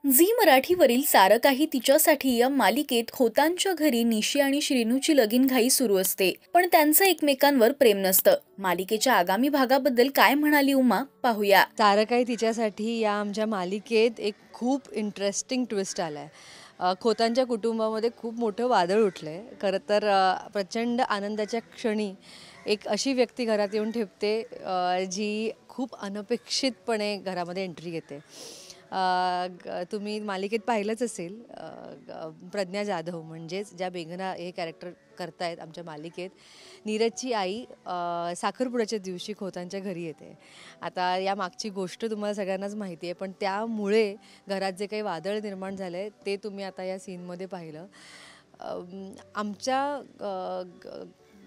Zee मराठीवरील सारं काही तिच्यासाठी या मालिकेत खोतांच्या घरी निशी आणि श्रीनूची लगीनघाई सुरू असते, पण त्यांचं एकमेकांवर प्रेम नसतं. मालिकेच्या आगामी भागाबद्दल काय म्हणाली उमा, पाहूया. सारं काही तिच्यासाठी या आमच्या मालिकेत एक खूप इंटरेस्टिंग ट्विस्ट आलाय. खोतांच्या कुटुंबामध्ये खूप मोठं वादळ उठलंय. खरं तर प्रचंड आनंदाच्या क्षणी एक अशी व्यक्ती घरात येऊन ठेपते जी खूप अनपेक्षितपणे घरामध्ये एंट्री घेते. तुम्ही मालिकेत पाहिलंच असेल, प्रज्ञा जाधव म्हणजेच ज्या मेघना हे कॅरेक्टर करतायत आमच्या मालिकेत, नीरजची आई साखरपुड्याच्या दिवशी खोतांच्या घरी येते. आता या मागची गोष्ट तुम्हाला सगळ्यांनाच माहिती आहे, पण त्यामुळे घरात जे काही वादळ निर्माण झालं आहे ते तुम्ही आता या सीनमध्ये पाहिलं. आमच्या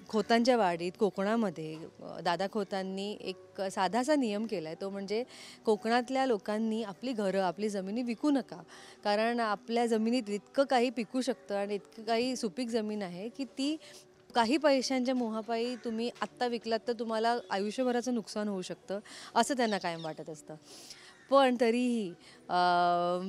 खोतांच्या वाडीत कोकणामध्ये दादा खोतांनी एक साधासा नियम केला आहे. तो म्हणजे कोकणातल्या लोकांनी आपली घरं, आपली जमिनी विकू नका. कारण आपल्या जमिनीत इतकं काही पिकू शकतं आणि इतकं काही सुपीक जमीन आहे की ती काही पैशांच्या मोहापायी तुम्ही आत्ता विकलात तर तुम्हाला आयुष्यभराचं नुकसान होऊ शकतं, असं त्यांना कायम वाटत असतं. पण तरीही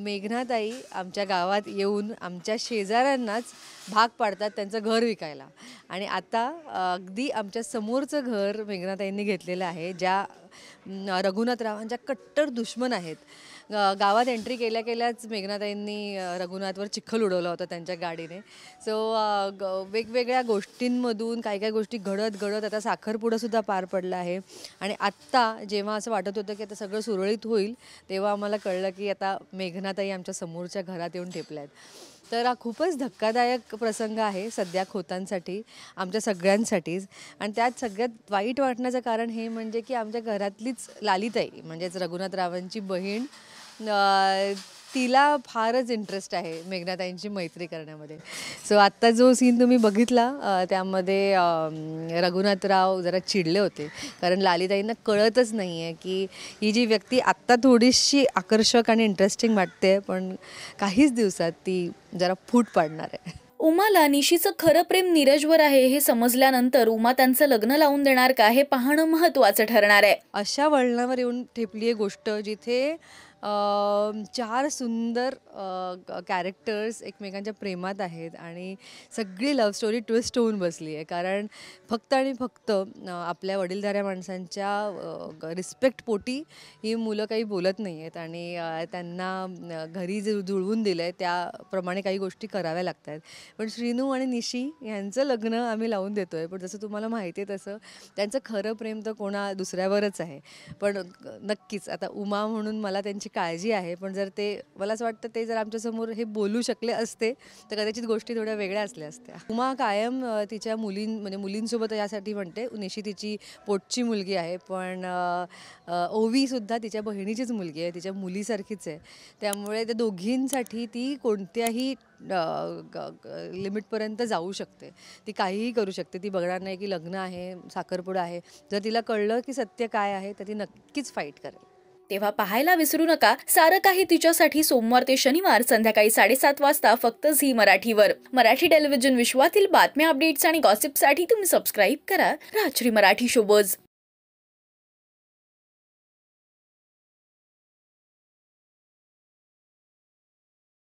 मेघनाताई आमच्या गावात येऊन आमच्या शेजाऱ्यांनाच भाग पाडतात त्यांचं घर विकायला. आणि आता अगदी आमच्या समोरचं घर मेघनाताईंनी घेतलेलं आहे, ज्या रघुनाथरावांच्या कट्टर दुश्मन आहेत. गावात एंट्री केल्या केल्याच मेघनाताईंनी रघुनाथवर चिखल उडवला होता त्यांच्या गाडीने. सो वेगवेगळ्या गोष्टींमधून काही काही गोष्टी घडत घडत आता साखरपुडासुद्धा पार पडला आहे. आणि आत्ता जेव्हा असं वाटत होतं की आता सगळं सुरळीत होईल, तेव्हा आम्हाला कळलं की आता मेघनाताई आमच्या समोरच्या घरात येऊन ठेपल्या आहेत. तर हा खूपच धक्कादायक प्रसंग आहे सध्या खोतांसाठी, आमच्या सगळ्यांसाठीच. आणि त्यात सगळ्यात वाईट वाटण्याचं कारण हे म्हणजे की आमच्या घरातलीच लालिताई म्हणजेच रघुनाथरावांची बहीण, तिला फारच इंटरेस्ट आहे मेघनाताईंची मैत्री करण्यामध्ये. सो आत्ता जो सीन तुम्ही बघितला त्यामध्ये रघुनाथराव जरा चिडले होते, कारण लालिताईंना कळतच नाही आहे की ही जी व्यक्ती आत्ता थोडीशी आकर्षक आणि इंटरेस्टिंग वाटते, पण काहीच दिवसात ती जरा फूट पाडणार आहे. उमाला निशीचं खरं प्रेम नीरजवर आहे हे समजल्यानंतर उमा त्यांचं लग्न लावून देणार का हे पाहणं महत्त्वाचं ठरणार आहे. अशा वळणावर येऊन ठेपली आहे गोष्ट जिथे 4 सुंदर कॅरेक्टर्स एकमेकांच्या प्रेमात आहेत आणि सगळी लव्ह स्टोरी ट्विस्ट होऊन बसली आहे. कारण फक्त आणि फक्त आपल्या वडीलधाऱ्या माणसांच्या रिस्पेक्ट पोटी ही मुलं काही बोलत नाही आहेत आणि त्यांना घरी जुळवून दिलं आहे त्याप्रमाणे काही गोष्टी कराव्या लागत आहेत. पण श्रीनू आणि निशी यांचं लग्न आम्ही लावून देतो आहे, पण जसं तुम्हाला माहिती आहे तसं त्यांचं खरं प्रेम तर कोणा दुसऱ्यावरच आहे. पण नक्कीच आता उमा म्हणून मला त्यांची काळजी आहे, पण जर ते मला असं वाटतं ते जर आमच्यासमोर हे बोलू शकले असते तर कदाचित गोष्टी थोड्या वेगळ्या असल्या असत्या. उमा कायम तिच्या म्हणजे मुलींसोबत यासाठी म्हणते, निशी तिची पोटची मुलगी आहे, पण ओवीसुद्धा तिच्या बहिणीचीच मुलगी आहे, तिच्या मुलीसारखीच आहे. त्यामुळे त्या दोघींसाठी ती कोणत्याही लिमिटपर्यंत जाऊ शकते, ती काहीही करू शकते. ती बघणार नाही की लग्न आहे, साखरपुडा आहे. जर तिला कळलं की सत्य काय आहे तर ती नक्कीच फाईट करेल. तेव्हा पाहायला विसरू नका सारं काही तिच्यासाठी, सोमवार ते शनिवार संध्याकाळी 7:30 वाजता फक्त झी मराठीवर. मराठी टेलिव्हिजन विश्वातील बातम्या, अपडेट्स आणि गॉसिपसाठी तुम्ही सबस्क्राईब करा राजश्री मराठी शोबज.